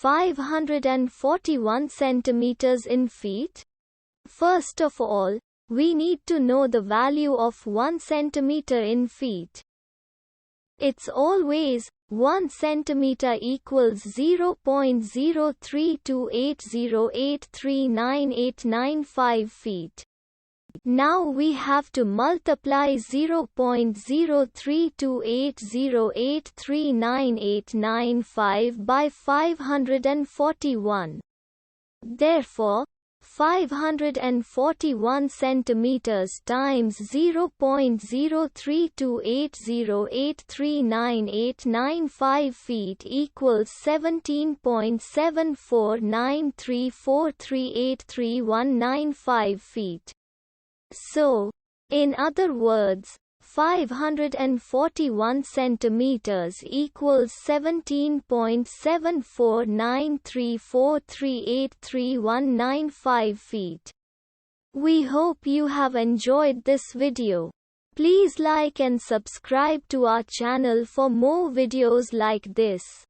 541 centimeters in feet? First of all, we need to know the value of 1 centimeter in feet. It's always 1 centimeter equals 0.03280839895 feet. Now we have to multiply 0.03280839895 by 541. Therefore, 541 centimeters times 0.03280839895 feet equals 17.749343831995 feet. So, in other words, 541 centimeters equals 17.749343831995 feet. We hope you have enjoyed this video. Please like and subscribe to our channel for more videos like this.